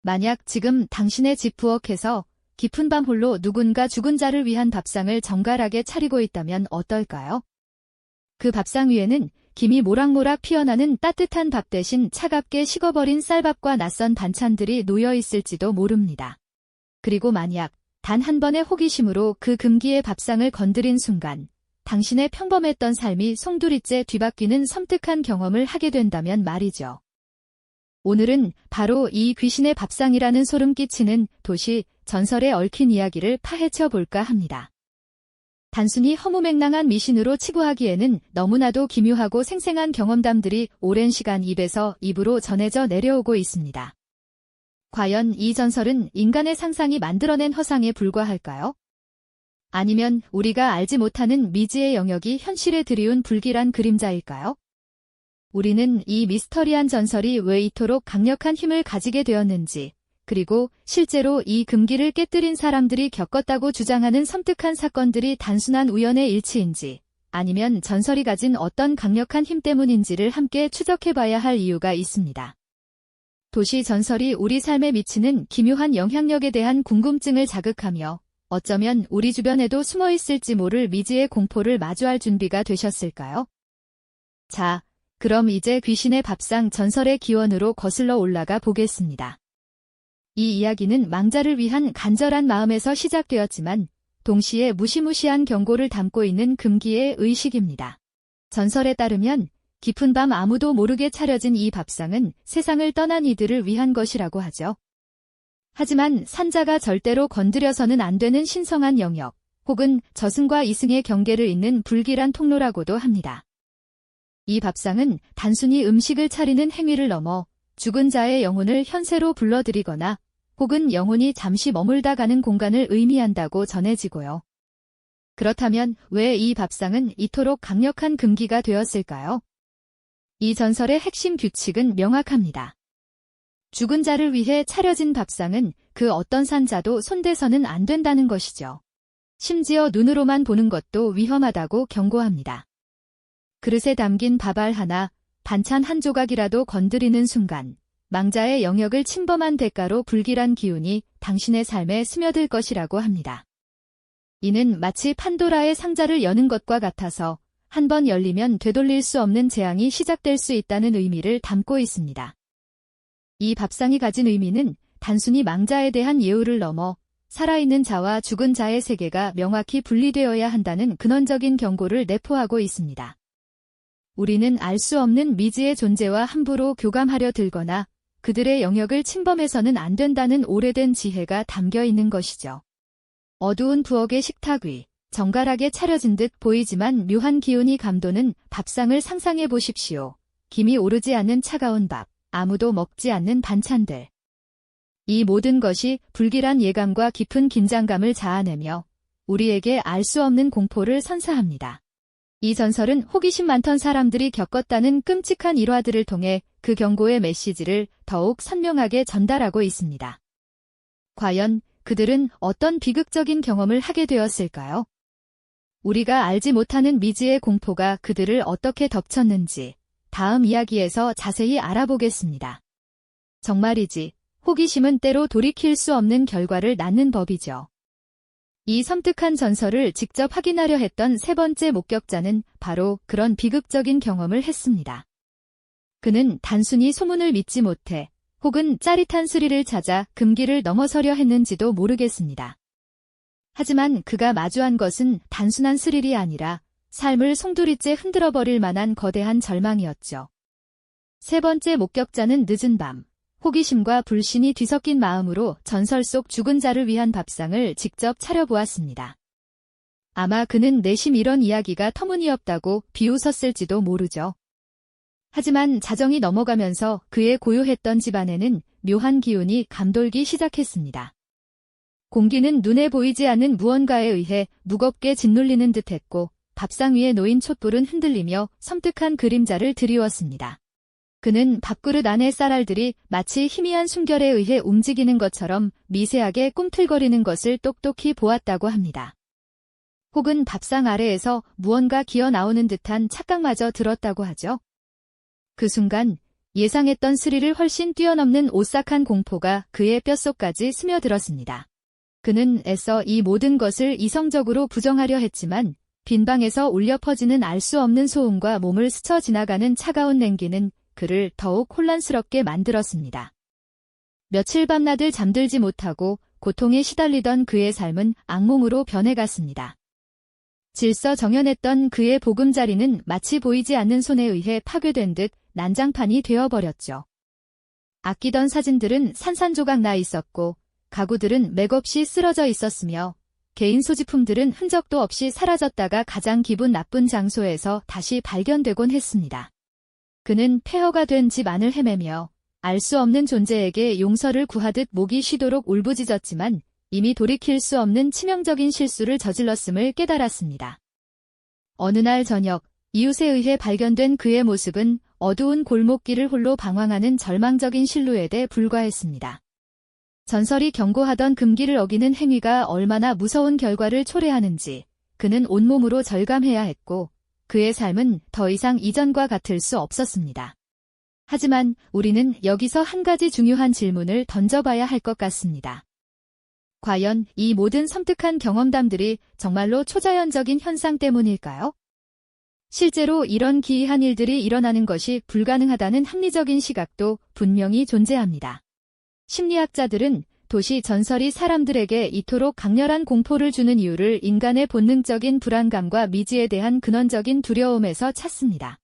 만약 지금 당신의 집 부엌에서 깊은 밤 홀로 누군가 죽은 자를 위한 밥상을 정갈하게 차리고 있다면 어떨까요? 그 밥상 위에는 김이 모락모락 피어나는 따뜻한 밥 대신 차갑게 식어버린 쌀밥과 낯선 반찬들이 놓여 있을지도 모릅니다. 그리고 만약 단 한 번의 호기심으로 그 금기의 밥상을 건드린 순간 당신의 평범했던 삶이 송두리째 뒤바뀌는 섬뜩한 경험을 하게 된다면 말이죠. 오늘은 바로 이 귀신의 밥상이라는 소름 끼치는 도시 전설에 얽힌 이야기를 파헤쳐 볼까 합니다. 단순히 허무맹랑한 미신으로 치부하기에는 너무나도 기묘하고 생생한 경험담들이 오랜 시간 입에서 입으로 전해져 내려오고 있습니다. 과연 이 전설은 인간의 상상이 만들어낸 허상에 불과할까요? 아니면 우리가 알지 못하는 미지의 영역이 현실에 들이운 불길한 그림자일까요? 우리는 이 미스터리한 전설이 왜 이토록 강력한 힘을 가지게 되었는지, 그리고 실제로 이 금기를 깨뜨린 사람들이 겪었다고 주장하는 섬뜩한 사건들이 단순한 우연의 일치인지, 아니면 전설이 가진 어떤 강력한 힘 때문인지를 함께 추적해봐야 할 이유가 있습니다. 도시 전설이 우리 삶에 미치는 기묘한 영향력에 대한 궁금증을 자극하며 어쩌면 우리 주변에도 숨어 있을지 모를 미지의 공포를 마주할 준비가 되셨을까요? 자, 그럼 이제 귀신의 밥상 전설의 기원으로 거슬러 올라가 보겠습니다. 이 이야기는 망자를 위한 간절한 마음에서 시작되었지만 동시에 무시무시한 경고를 담고 있는 금기의 의식입니다. 전설에 따르면 깊은 밤 아무도 모르게 차려진 이 밥상은 세상을 떠난 이들을 위한 것이라고 하죠. 하지만 산자가 절대로 건드려서는 안 되는 신성한 영역, 혹은 저승과 이승의 경계를 잇는 불길한 통로라고도 합니다. 이 밥상은 단순히 음식을 차리는 행위를 넘어 죽은 자의 영혼을 현세로 불러들이거나 혹은 영혼이 잠시 머물다 가는 공간을 의미한다고 전해지고요. 그렇다면 왜 이 밥상은 이토록 강력한 금기가 되었을까요? 이 전설의 핵심 규칙은 명확합니다. 죽은 자를 위해 차려진 밥상은 그 어떤 산자도 손대서는 안 된다는 것이죠. 심지어 눈으로만 보는 것도 위험하다고 경고합니다. 그릇에 담긴 밥알 하나, 반찬 한 조각이라도 건드리는 순간 망자의 영역을 침범한 대가로 불길한 기운이 당신의 삶에 스며들 것이라고 합니다. 이는 마치 판도라의 상자를 여는 것과 같아서 한 번 열리면 되돌릴 수 없는 재앙이 시작될 수 있다는 의미를 담고 있습니다. 이 밥상이 가진 의미는 단순히 망자에 대한 예우를 넘어 살아있는 자와 죽은 자의 세계가 명확히 분리되어야 한다는 근원적인 경고를 내포하고 있습니다. 우리는 알 수 없는 미지의 존재와 함부로 교감하려 들거나 그들의 영역을 침범해서는 안 된다는 오래된 지혜가 담겨 있는 것이죠. 어두운 부엌의 식탁 위, 정갈하게 차려진 듯 보이지만 묘한 기운이 감도는 밥상을 상상해 보십시오. 김이 오르지 않는 차가운 밥, 아무도 먹지 않는 반찬들. 이 모든 것이 불길한 예감과 깊은 긴장감을 자아내며 우리에게 알 수 없는 공포를 선사합니다. 이 전설은 호기심 많던 사람들이 겪었다는 끔찍한 일화들을 통해 그 경고의 메시지를 더욱 선명하게 전달하고 있습니다. 과연 그들은 어떤 비극적인 경험을 하게 되었을까요? 우리가 알지 못하는 미지의 공포가 그들을 어떻게 덮쳤는지 다음 이야기에서 자세히 알아보겠습니다. 정말이지, 호기심은 때로 돌이킬 수 없는 결과를 낳는 법이죠. 이 섬뜩한 전설을 직접 확인하려 했던 세 번째 목격자는 바로 그런 비극적인 경험을 했습니다. 그는 단순히 소문을 믿지 못해 혹은 짜릿한 스릴을 찾아 금기를 넘어서려 했는지도 모르겠습니다. 하지만 그가 마주한 것은 단순한 스릴이 아니라 삶을 송두리째 흔들어버릴 만한 거대한 절망이었죠. 세 번째 목격자는 늦은 밤, 호기심과 불신이 뒤섞인 마음으로 전설 속 죽은 자를 위한 밥상을 직접 차려보았습니다. 아마 그는 내심 이런 이야기가 터무니없다고 비웃었을지도 모르죠. 하지만 자정이 넘어가면서 그의 고요했던 집안에는 묘한 기운이 감돌기 시작했습니다. 공기는 눈에 보이지 않는 무언가에 의해 무겁게 짓눌리는 듯했고 밥상 위에 놓인 촛불은 흔들리며 섬뜩한 그림자를 드리웠습니다. 그는 밥그릇 안의 쌀알들이 마치 희미한 숨결에 의해 움직이는 것처럼 미세하게 꿈틀거리는 것을 똑똑히 보았다고 합니다. 혹은 밥상 아래에서 무언가 기어나오는 듯한 착각마저 들었다고 하죠. 그 순간 예상했던 스릴을 훨씬 뛰어넘는 오싹한 공포가 그의 뼛속까지 스며들었습니다. 그는 애써 이 모든 것을 이성적으로 부정하려 했지만 빈방에서 울려 퍼지는 알 수 없는 소음과 몸을 스쳐 지나가는 차가운 냉기는 그를 더욱 혼란스럽게 만들었습니다. 며칠 밤낮을 잠들지 못하고 고통에 시달리던 그의 삶은 악몽으로 변해갔습니다. 질서정연했던 그의 보금자리는 마치 보이지 않는 손에 의해 파괴된 듯 난장판이 되어버렸죠. 아끼던 사진들은 산산조각 나 있었고 가구들은 맥없이 쓰러져 있었으며 개인 소지품들은 흔적도 없이 사라졌다가 가장 기분 나쁜 장소에서 다시 발견되곤 했습니다. 그는 폐허가 된 집 안을 헤매며 알 수 없는 존재에게 용서를 구하듯 목이 쉬도록 울부짖었지만 이미 돌이킬 수 없는 치명적인 실수를 저질렀음을 깨달았습니다. 어느 날 저녁, 이웃에 의해 발견된 그의 모습은 어두운 골목길을 홀로 방황하는 절망적인 실루엣에 불과했습니다. 전설이 경고하던 금기를 어기는 행위가 얼마나 무서운 결과를 초래하는지 그는 온몸으로 절감해야 했고 그의 삶은 더 이상 이전과 같을 수 없었습니다. 하지만 우리는 여기서 한 가지 중요한 질문을 던져봐야 할 것 같습니다. 과연 이 모든 섬뜩한 경험담들이 정말로 초자연적인 현상 때문일까요? 실제로 이런 기이한 일들이 일어나는 것이 불가능하다는 합리적인 시각도 분명히 존재합니다. 심리학자들은 도시 전설이 사람들에게 이토록 강렬한 공포를 주는 이유를 인간의 본능적인 불안감과 미지에 대한 근원적인 두려움에서 찾습니다.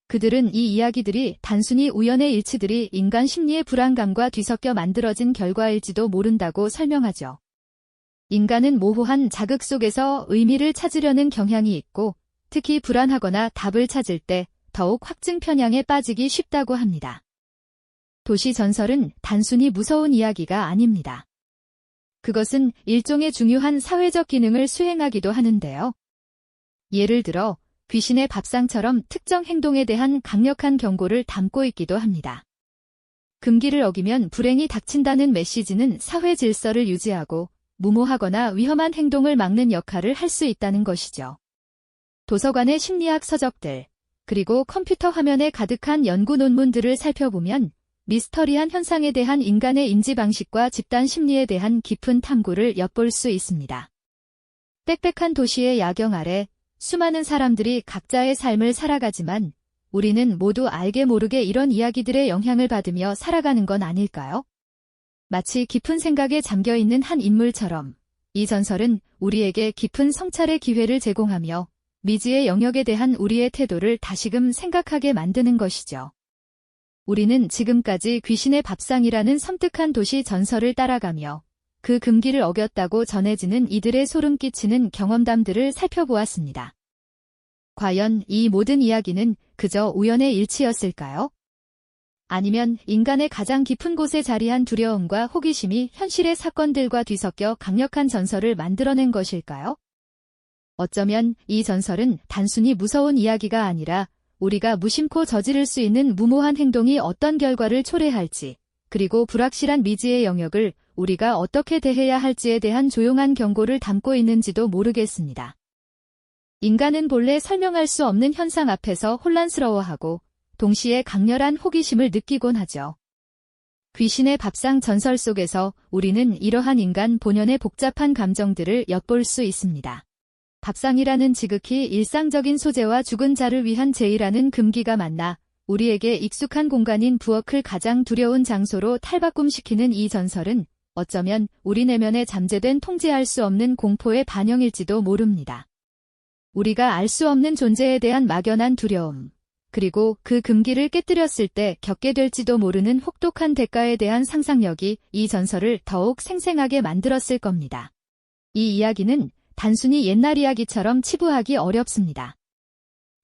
그들은 이 이야기들이 단순히 우연의 일치들이 인간 심리의 불안감과 뒤섞여 만들어진 결과일지도 모른다고 설명하죠. 인간은 모호한 자극 속에서 의미를 찾으려는 경향이 있고 특히 불안하거나 답을 찾을 때 더욱 확증 편향에 빠지기 쉽다고 합니다. 도시 전설은 단순히 무서운 이야기가 아닙니다. 그것은 일종의 중요한 사회적 기능을 수행하기도 하는데요. 예를 들어 귀신의 밥상처럼 특정 행동에 대한 강력한 경고를 담고 있기도 합니다. 금기를 어기면 불행이 닥친다는 메시지는 사회 질서를 유지하고 무모하거나 위험한 행동을 막는 역할을 할 수 있다는 것이죠. 도서관의 심리학 서적들, 그리고 컴퓨터 화면에 가득한 연구 논문들을 살펴보면 미스터리한 현상에 대한 인간의 인지 방식과 집단 심리에 대한 깊은 탐구를 엿볼 수 있습니다. 빽빽한 도시의 야경 아래 수많은 사람들이 각자의 삶을 살아가지만 우리는 모두 알게 모르게 이런 이야기들의 영향을 받으며 살아가는 건 아닐까요? 마치 깊은 생각에 잠겨있는 한 인물처럼 이 전설은 우리에게 깊은 성찰의 기회를 제공하며 미지의 영역에 대한 우리의 태도를 다시금 생각하게 만드는 것이죠. 우리는 지금까지 귀신의 밥상이라는 섬뜩한 도시 전설을 따라가며 그 금기를 어겼다고 전해지는 이들의 소름 끼치는 경험담들을 살펴보았습니다. 과연 이 모든 이야기는 그저 우연의 일치였을까요? 아니면 인간의 가장 깊은 곳에 자리한 두려움과 호기심이 현실의 사건들과 뒤섞여 강력한 전설을 만들어낸 것일까요? 어쩌면 이 전설은 단순히 무서운 이야기가 아니라 우리가 무심코 저지를 수 있는 무모한 행동이 어떤 결과를 초래할지, 그리고 불확실한 미지의 영역을 우리가 어떻게 대해야 할지에 대한 조용한 경고를 담고 있는지도 모르겠습니다. 인간은 본래 설명할 수 없는 현상 앞에서 혼란스러워하고 동시에 강렬한 호기심을 느끼곤 하죠. 귀신의 밥상 전설 속에서 우리는 이러한 인간 본연의 복잡한 감정들을 엿볼 수 있습니다. 밥상이라는 지극히 일상적인 소재와 죽은 자를 위한 제의라는 금기가 만나 우리에게 익숙한 공간인 부엌을 가장 두려운 장소로 탈바꿈시키는 이 전설은 어쩌면 우리 내면에 잠재된 통제할 수 없는 공포의 반영일지도 모릅니다. 우리가 알 수 없는 존재에 대한 막연한 두려움, 그리고 그 금기를 깨뜨렸을 때 겪게 될지도 모르는 혹독한 대가에 대한 상상력이 이 전설을 더욱 생생하게 만들었을 겁니다. 이 이야기는 단순히 옛날 이야기처럼 치부하기 어렵습니다.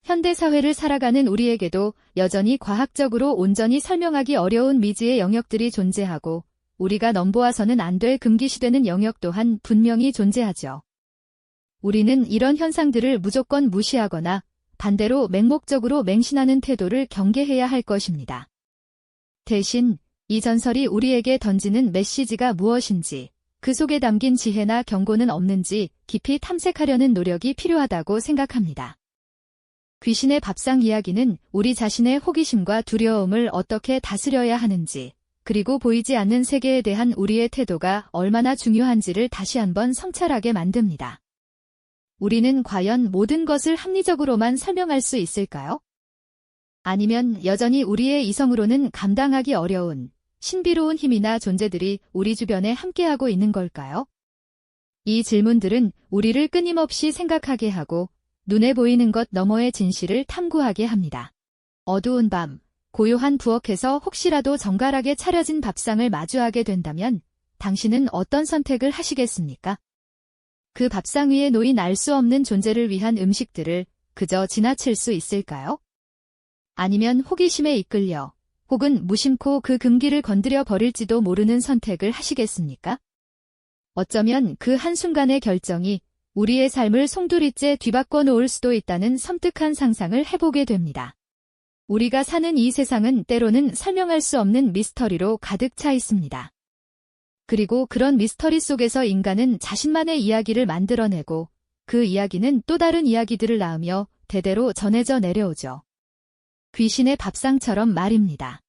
현대사회를 살아가는 우리에게도 여전히 과학적으로 온전히 설명하기 어려운 미지의 영역들이 존재하고 우리가 넘보아서는 안 될 금기시되는 영역 또한 분명히 존재하죠. 우리는 이런 현상들을 무조건 무시하거나 반대로 맹목적으로 맹신하는 태도를 경계해야 할 것입니다. 대신 이 전설이 우리에게 던지는 메시지가 무엇인지, 그 속에 담긴 지혜나 경고는 없는지 깊이 탐색하려는 노력이 필요하다고 생각합니다. 귀신의 밥상 이야기는 우리 자신의 호기심과 두려움을 어떻게 다스려야 하는지, 그리고 보이지 않는 세계에 대한 우리의 태도가 얼마나 중요한지를 다시 한번 성찰하게 만듭니다. 우리는 과연 모든 것을 합리적으로만 설명할 수 있을까요? 아니면 여전히 우리의 이성으로는 감당하기 어려운 신비로운 힘이나 존재들이 우리 주변에 함께하고 있는 걸까요? 이 질문들은 우리를 끊임없이 생각하게 하고 눈에 보이는 것 너머의 진실을 탐구하게 합니다. 어두운 밤, 고요한 부엌에서 혹시라도 정갈하게 차려진 밥상을 마주하게 된다면 당신은 어떤 선택을 하시겠습니까? 그 밥상 위에 놓인 알 수 없는 존재를 위한 음식들을 그저 지나칠 수 있을까요? 아니면 호기심에 이끌려 혹은 무심코 그 금기를 건드려 버릴지도 모르는 선택을 하시겠습니까? 어쩌면 그 한순간의 결정이 우리의 삶을 송두리째 뒤바꿔 놓을 수도 있다는 섬뜩한 상상을 해보게 됩니다. 우리가 사는 이 세상은 때로는 설명할 수 없는 미스터리로 가득 차 있습니다. 그리고 그런 미스터리 속에서 인간은 자신만의 이야기를 만들어내고 그 이야기는 또 다른 이야기들을 낳으며 대대로 전해져 내려오죠. 귀신의 밥상처럼 말입니다.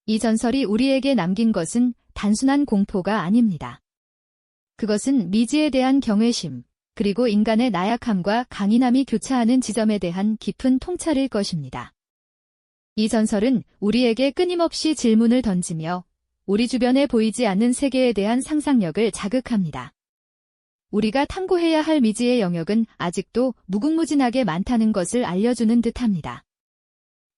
이 전설이 우리에게 남긴 것은 단순한 공포가 아닙니다. 그것은 미지에 대한 경외심, 그리고 인간의 나약함과 강인함이 교차하는 지점에 대한 깊은 통찰일 것입니다. 이 전설은 우리에게 끊임없이 질문을 던지며 우리 주변에 보이지 않는 세계에 대한 상상력을 자극합니다. 우리가 탐구해야 할 미지의 영역은 아직도 무궁무진하게 많다는 것을 알려주는 듯합니다.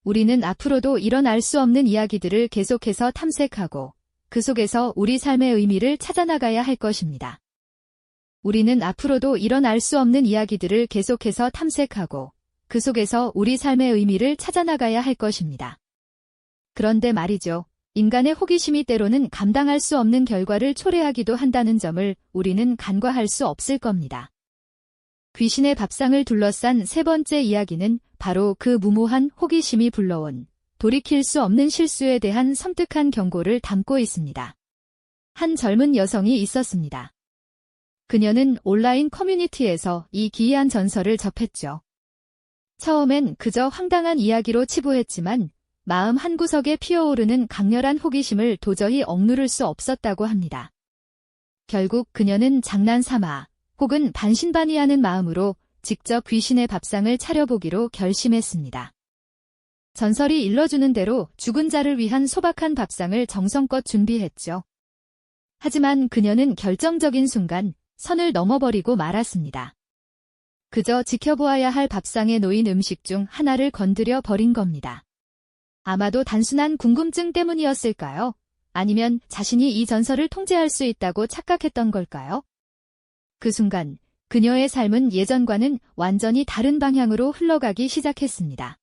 우리는 앞으로도 이런 알 수 없는 이야기들을 계속해서 탐색하고 그 속에서 우리 삶의 의미를 찾아나가야 할 것입니다. 우리는 앞으로도 이런 알 수 없는 이야기들을 계속해서 탐색하고 그 속에서 우리 삶의 의미를 찾아나가야 할 것입니다. 그런데 말이죠. 인간의 호기심이 때로는 감당할 수 없는 결과를 초래하기도 한다는 점을 우리는 간과할 수 없을 겁니다. 귀신의 밥상을 둘러싼 세 번째 이야기는 바로 그 무모한 호기심이 불러온 돌이킬 수 없는 실수에 대한 섬뜩한 경고를 담고 있습니다. 한 젊은 여성이 있었습니다. 그녀는 온라인 커뮤니티에서 이 기이한 전설을 접했죠. 처음엔 그저 황당한 이야기로 치부했지만 마음 한구석에 피어오르는 강렬한 호기심을 도저히 억누를 수 없었다고 합니다. 결국 그녀는 장난삼아 혹은 반신반의하는 마음으로 직접 귀신의 밥상을 차려보기로 결심했습니다. 전설이 일러주는 대로 죽은 자를 위한 소박한 밥상을 정성껏 준비했죠. 하지만 그녀는 결정적인 순간 선을 넘어버리고 말았습니다. 그저 지켜보아야 할 밥상에 놓인 음식 중 하나를 건드려 버린 겁니다. 아마도 단순한 궁금증 때문이었을까요? 아니면 자신이 이 전설을 통제할 수 있다고 착각했던 걸까요? 그 순간 그녀의 삶은 예전과는 완전히 다른 방향으로 흘러가기 시작했습니다.